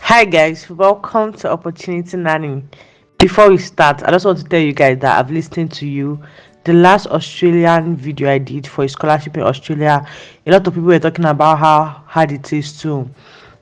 Hi guys, welcome to Opportunity Nanny. Before we start, I just want to tell you guys that I've listened to you. The last Australian video I did for a scholarship in Australia, a lot of people were talking about how hard it is to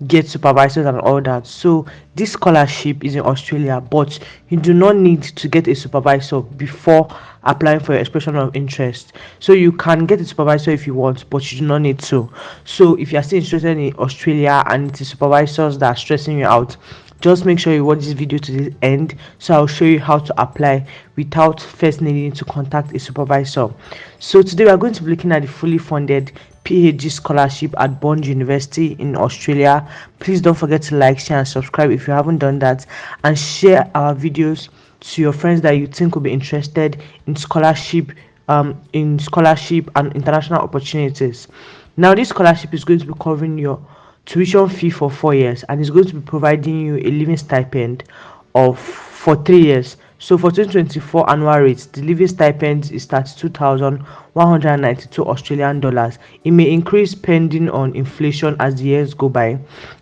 get supervisors and all that. So this scholarship is in Australia, but you do not need to get a supervisor before applying for your expression of interest. So you can get a supervisor if you want, but you do not need to. So if you are still interested in Australia and it's the supervisors that are stressing you out, just make sure you watch this video to the end, so I'll show you how to apply without first needing to contact a supervisor. So today we are going to be looking at the fully funded PhD scholarship at Bond University in Australia. Please don't forget to like, share and subscribe if you haven't done that, and share our videos to your friends that you think will be interested in scholarship and international opportunities. Now this scholarship is going to be covering your tuition fee for 4 years, and it's going to be providing you a living stipend of for 3 years. So for 2024 annual rates, the living stipend is 32,192 Australian dollars. It may increase depending on inflation as the years go by.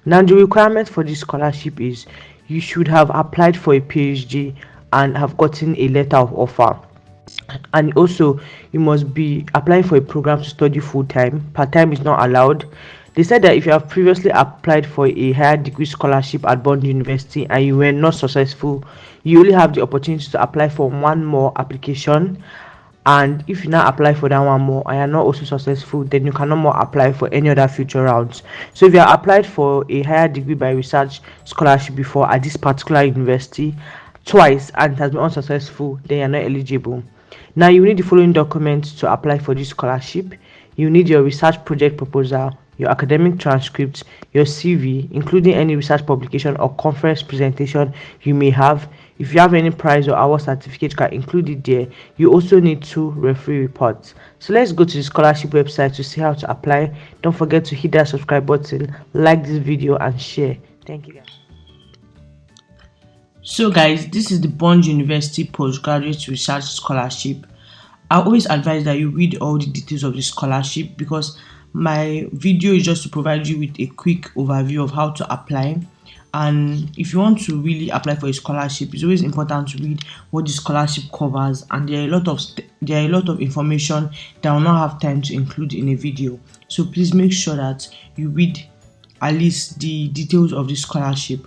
Now the requirement for this scholarship is you should have applied for a PhD and have gotten a letter of offer, and also you must be applying for a program to study full-time. Part-time is not allowed. They said that if you have previously applied for a higher degree scholarship at Bond University and you were not successful, you only have the opportunity to apply for one more application. And if you now apply for that one more and you're not also successful, then you cannot more apply for any other future rounds. So if you have applied for a higher degree by research scholarship before at this particular university twice and it has been unsuccessful, then you're not eligible. Now you need the following documents to apply for this scholarship. You need your research project proposal, your academic transcripts, your CV, including any research publication or conference presentation you may have. If you have any prize or award certificate, you can include it there. You also need 2 referee reports. So let's go to the scholarship website to see how to apply. Don't forget to hit that subscribe button, like this video and share. Thank you guys. So guys, this is the Bond University Postgraduate Research Scholarship. I always advise that you read all the details of the scholarship, because my video is just to provide you with a quick overview of how to apply. And if you want to really apply for a scholarship, it's always important to read what the scholarship covers, and there are a lot of information that I will not have time to include in a video. So please make sure that you read at least the details of the scholarship.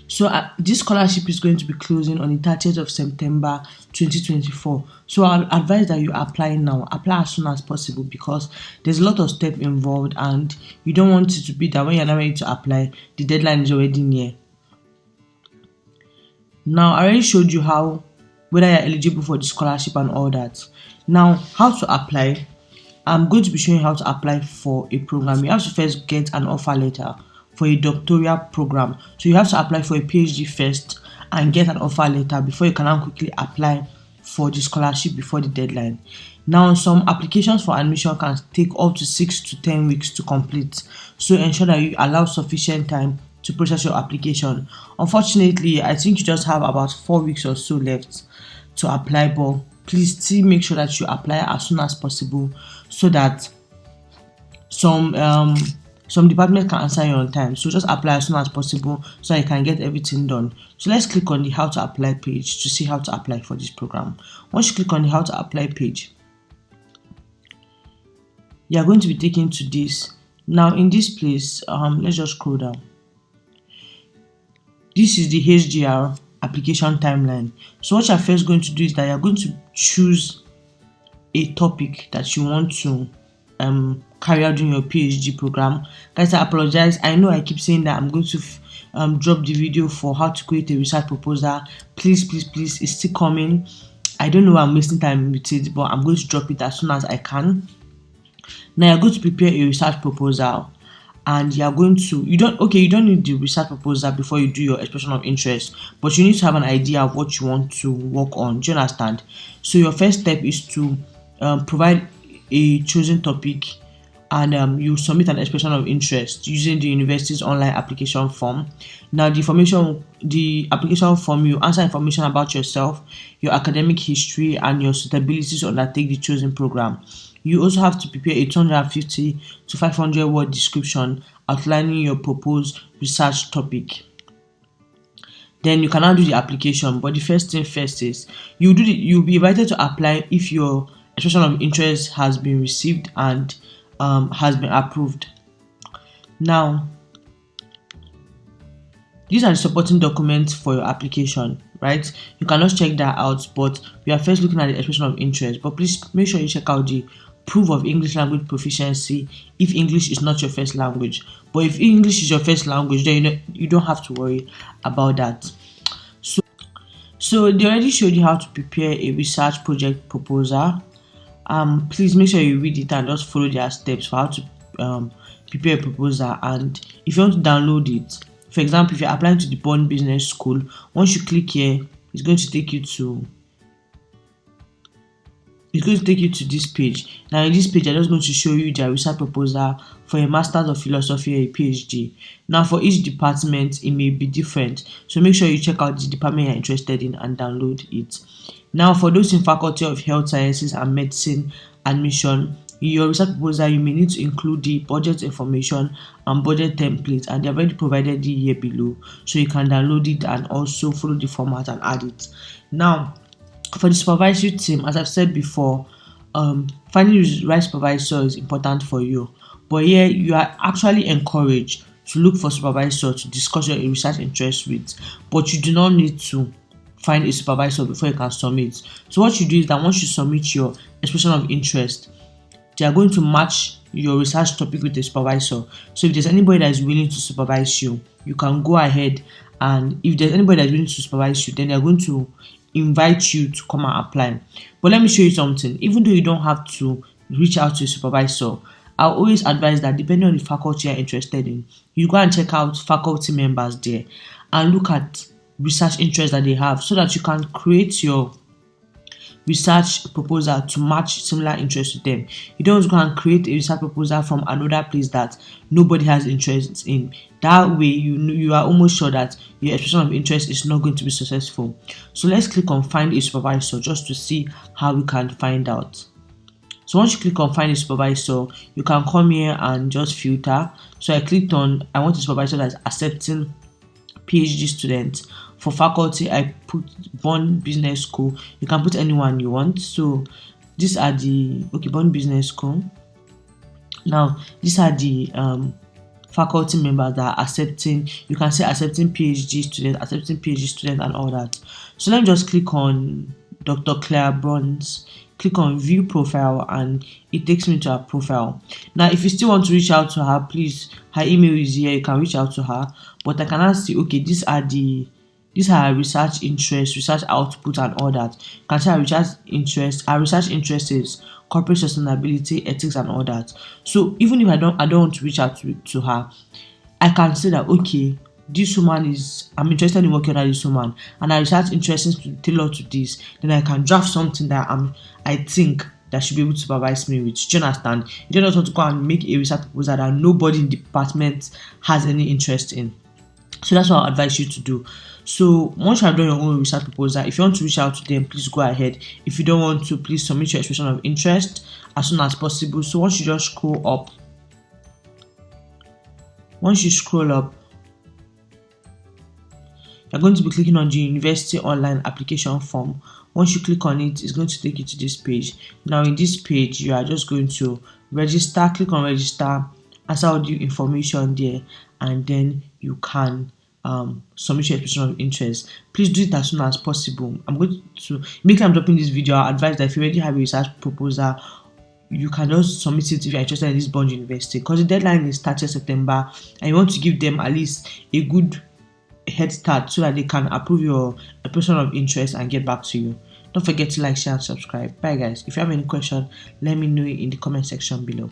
So this scholarship is going to be closing on the 30th of September 2024. So I'll advise that you apply now. Apply as soon as possible, because there's a lot of steps involved and you don't want it to be that when you're not ready to apply, the deadline is already near. Now I already showed you whether you're eligible for the scholarship and all that. Now how to apply. I'm going to be showing you how to apply for a program. You have to first get an offer letter for a doctoral program. So you have to apply for a PhD first and get an offer letter before you can now quickly apply for the scholarship before the deadline. Now some applications for admission can take up to 6 to 10 weeks to complete. So ensure that you allow sufficient time to process your application. Unfortunately, I think you just have about 4 weeks or so left to apply, but please still make sure that you apply as soon as possible, so that some departments can answer you on time. So just apply as soon as possible so you can get everything done. So let's click on the how to apply page to see how to apply for this program. Once you click on the how to apply page, you are going to be taken to this. Now in this place, let's just scroll down. This is the HGR application timeline. So what you're first going to do is that you're going to choose a topic that you want to carry out during your PhD program. Guys, I apologize. I know I keep saying that I'm going to drop the video for how to create a research proposal. Please, it's still coming. I don't know why I'm wasting time with it, but I'm going to drop it as soon as I can. Now you're going to prepare a research proposal, and you're going to you don't need the research proposal before you do your expression of interest, but you need to have an idea of what you want to work on. Do you understand? So your first step is to provide a chosen topic, and you submit an expression of interest using the university's online application form. Now the application form, you answer information about yourself, your academic history, and your suitability to undertake the chosen program. You also have to prepare a 250 to 500 word description outlining your proposed research topic. Then you can now do the application. But the first thing first is you'll be invited to apply if your expression of interest has been received and has been approved. Now, these are the supporting documents for your application, right? You can just check that out, but we are first looking at the expression of interest. But please make sure you check out the proof of English language proficiency if English is not your first language. But if English is your first language, then you don't have to worry about that. So they already showed you how to prepare a research project proposal. Please make sure you read it and just follow their steps for how to prepare a proposal. And if you want to download it, for example, if you're applying to the Bond Business School, once you click here, it's going to take you to this page. Now in this page, I'm just going to show you their research proposal for a Master's of Philosophy or a PhD. Now for each department, it may be different. So make sure you check out the department you're interested in and download it. Now for those in Faculty of Health Sciences and Medicine admission, in your research proposal, you may need to include the budget information and budget template, and they've already provided it here below. So you can download it and also follow the format and add it. Now, for the supervisory team, as I've said before, finding the right supervisor is important for you. But here, you are actually encouraged to look for supervisor to discuss your research interest with, but you do not need to find a supervisor before you can submit. So what you do is that once you submit your expression of interest, they are going to match your research topic with the supervisor. So if there's anybody that is willing to supervise you, you can go ahead, and if there's anybody that is willing to supervise you, then they're going to invite you to come and apply. But let me show you something. Even though you don't have to reach out to a supervisor, I'll always advise that depending on the faculty you're interested in, you go and check out faculty members there and look at research interests that they have, so that you can create your research proposal to match similar interests with them. You don't go and create a research proposal from another place that nobody has interest in. That way, you are almost sure that your expression of interest is not going to be successful. So let's click on find a supervisor just to see how we can find out. So once you click on find a supervisor, you can come here and just filter. So I clicked on I want a supervisor that's accepting PhD students. For faculty, I put Bond Business School. You can put anyone you want. So these are the Bond Business School. Now these are the faculty members that are accepting. You can say accepting PhD student, and all that. So let me just click on Dr. Claire Bruns. Click on view profile and it takes me to her profile. Now if you still want to reach out to her, please, her email is here. You can reach out to her, but I cannot see, okay, these are research interests, research output, and all that. You can see our research interest is corporate sustainability, ethics, and all that. So even if I don't want to reach out to her, I can say that, okay, this woman I'm interested in working on this woman, and her research interest is tailored to this. Then I can draft something that I think that should be able to supervise me with. Do you understand? You don't want to go and make a research proposal that nobody in the department has any interest in. So that's what I advise you to do. So once you have done your own research proposal, if you want to reach out to them, please go ahead. If you don't want to, please submit your expression of interest as soon as possible. So once you just scroll up, you're going to be clicking on the university online application form. Once you click on it, it's going to take you to this page. Now in this page, you are just going to register. Click on register, answer all the information there, and then you can submit your expression of interest. Please do it as soon as possible. I'm going to make I'm dropping this video. I advise that if you already have a research proposal, you can just submit it if you're interested in this Bond University, because the deadline is 30th September, and you want to give them at least a good head start so that they can approve your expression of interest and get back to you. Don't forget to like, share, and subscribe. Bye guys. If you have any question, let me know in the comment section below.